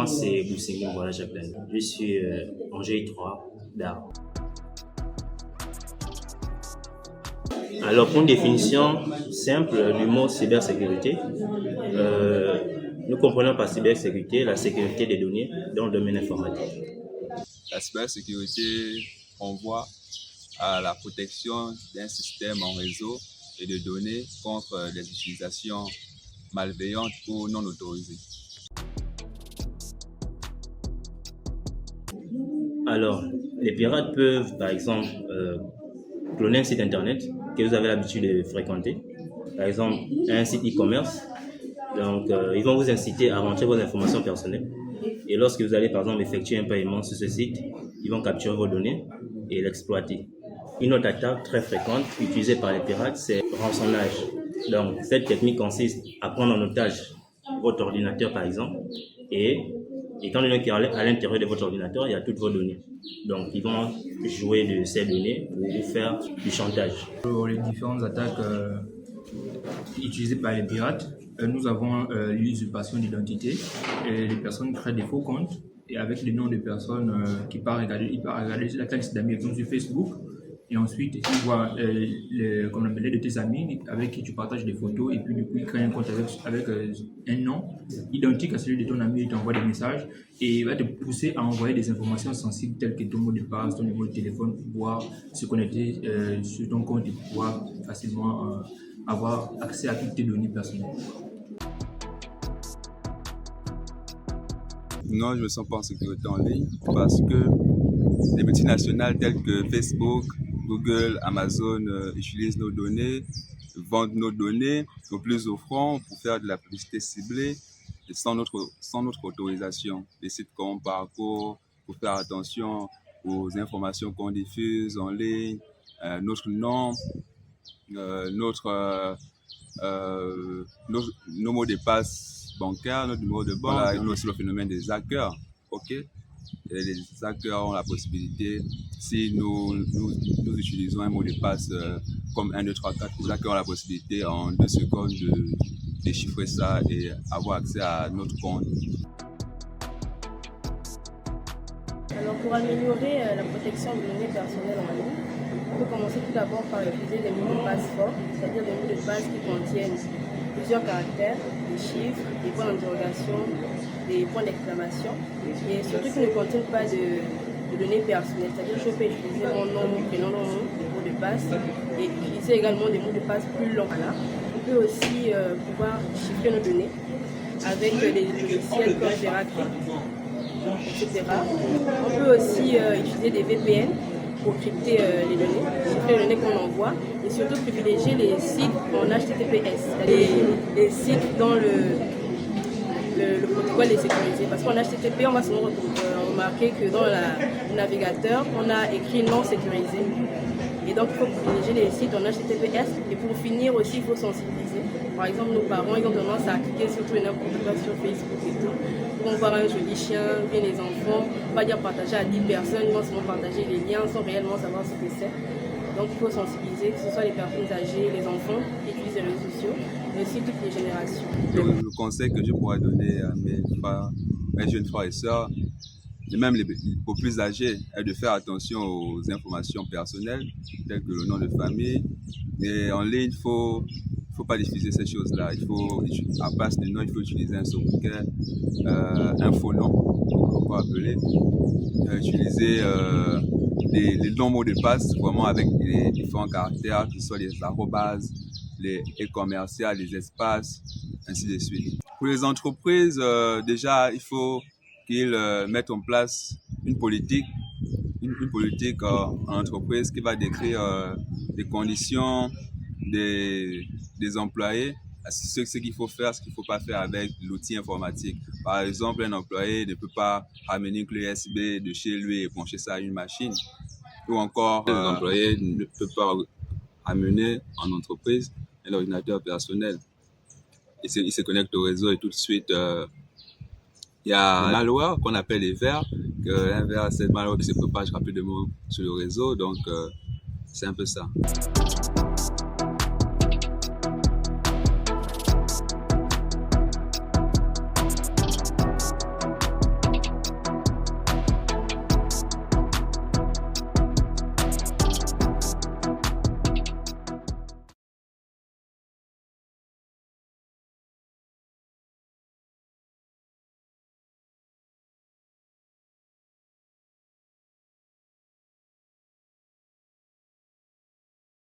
Moi, c'est Boussingou, voilà, Jacqueline. Je suis en GI3 d'art. Alors, pour une définition simple du mot cybersécurité, nous comprenons par cybersécurité la sécurité des données dans le domaine informatique. La cybersécurité renvoie à la protection d'un système en réseau et de données contre les utilisations malveillantes ou non autorisées. Alors, les pirates peuvent, par exemple, cloner un site internet que vous avez l'habitude de fréquenter, par exemple un site e-commerce. Donc, ils vont vous inciter à rentrer vos informations personnelles. Et lorsque vous allez, par exemple, effectuer un paiement sur ce site, ils vont capturer vos données et l'exploiter. Une autre attaque très fréquente utilisée par les pirates, c'est le rançonnage. Donc, cette technique consiste à prendre en otage votre ordinateur, par exemple, et étant donné qu'à l'intérieur de votre ordinateur, il y a toutes vos données. Donc, ils vont jouer de ces données pour vous faire du chantage. Pour les différentes attaques utilisées par les pirates, nous avons l'usurpation d'identité. Les personnes créent des faux comptes et avec les noms de personnes qui partent regarder la liste d'amis, exemple sur Facebook. Et ensuite, ils voient les de tes amis avec qui tu partages des photos et puis du coup, ils créent un compte avec un nom identique à celui de ton ami, il t'envoie des messages et il va te pousser à envoyer des informations sensibles telles que ton mot de passe, ton numéro de téléphone pour pouvoir se connecter sur ton compte et pouvoir facilement avoir accès à toutes tes données personnelles. Non, je ne me sens pas en sécurité en ligne parce que les multinationales telles que Facebook, Google, Amazon utilisent nos données, vendent nos données au plus offrant pour faire de la publicité ciblée et sans notre autorisation. Des sites comme Parcours, pour faire attention aux informations qu'on diffuse en ligne, notre nom, nos mots de passe bancaires, notre numéro de banque. Voilà, il y a aussi le phénomène des hackers. Okay? Et les hackers ont la possibilité, si nous utilisons un mot de passe comme 1, 2, 3, 4, les hackers ont la possibilité en 2 secondes de déchiffrer ça et avoir accès à notre compte. Alors pour améliorer la protection des données personnelles en ligne, on peut commencer tout d'abord par utiliser des mots de passe forts, c'est-à-dire des mots de passe qui contiennent plusieurs caractères, des chiffres, des points d'interrogation, des points d'exclamation et surtout qui ne contiennent pas de données personnelles, c'est-à-dire que je peux utiliser mon nom, mon prénom, mon nom, des mots de passe et utiliser également des mots de passe plus longs. Voilà. On peut aussi pouvoir chiffrer nos données avec des logiciels comme Veracry, etc. On peut aussi utiliser des VPN pour crypter les données, chiffrer les données qu'on envoie et surtout privilégier les sites en HTTPS, les sites dont le protocole est sécurisé. Parce qu'en HTTP, on va souvent remarquer que dans le navigateur, on a écrit non sécurisé. Et donc, il faut privilégier les sites en HTTPS. Et pour finir aussi, il faut sensibiliser. Par exemple, nos parents, ils ont tendance à cliquer sur tout et n'importe quoi sur Facebook et tout. Ils vont voir un joli chien, bien les enfants. On va dire partager à 10 personnes, ils vont souvent partager les liens sans réellement savoir ce que c'est. Donc, il faut sensibiliser, que ce soit les personnes âgées, les enfants qui utilisent les réseaux sociaux, mais aussi toutes les générations. Le conseil que je pourrais donner à mes jeunes frères et sœurs, et même aux plus âgés, est de faire attention aux informations personnelles, telles que le nom de famille. Et en ligne, il faut pas diffuser ces choses-là. À place de nom, il faut utiliser un sobriquet, un faux nom, on peut appeler. Utiliser les longs mots de passe, vraiment avec les différents caractères, que ce soit les arrobases, les commerciales, les espaces, ainsi de suite. Pour les entreprises, déjà, il faut qu'ils mettent en place une politique en entreprise qui va décrire les conditions des employés, ce qu'il faut faire, ce qu'il ne faut pas faire avec l'outil informatique. Par exemple, un employé ne peut pas ramener une clé USB de chez lui et brancher ça à une machine. Ou encore, un employé ne peut pas amener en entreprise un ordinateur personnel. Il se connecte au réseau et tout de suite, il y a un malware qu'on appelle les vers. Un vers, c'est le malware qui se propage rapidement sur le réseau. Donc, c'est un peu ça.